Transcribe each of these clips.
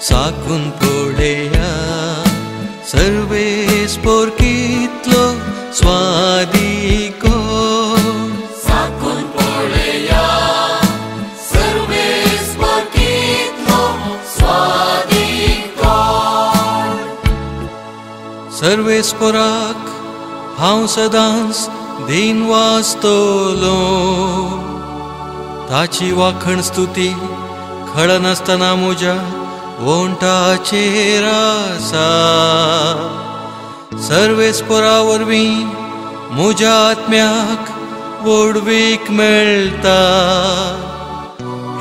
साकून पळया सर्वेस पोरकितलो स्वादिको साकून पळया सर्वेस पोरकितलो स्वादिको सर्वेस पोराक हांव सदांच दिन वाचतलो ताची वाखण स्तुती खळनासतना म्हज्या वोंटाचेर आसा सर्वेस्परा वरवीं म्हज्या आत्म्याक वडवीक मेळटा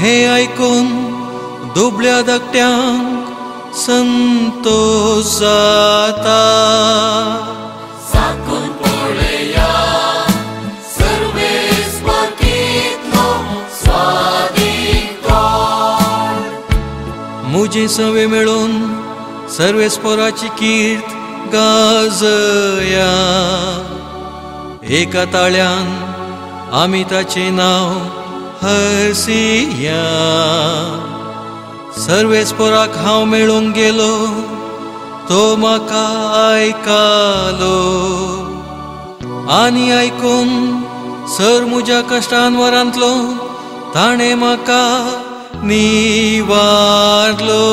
हें आयकून दुबळ्या धाकट्यांक संतोश जाता साकून पळया सर्वेस पोरकितलो स्वादिको मुजी सवे मेळून सर्वेस्पराची कीर्त गाजया एका ताळ्यान आमी ताचें नांव हरसिया सर्वेस्पराक हांव मेळूंक गेलो तो म्हाका आयकालो आनी आयकून सर म्हज्या कश्टांवरांतलो ताणें म्हाका निवारलो।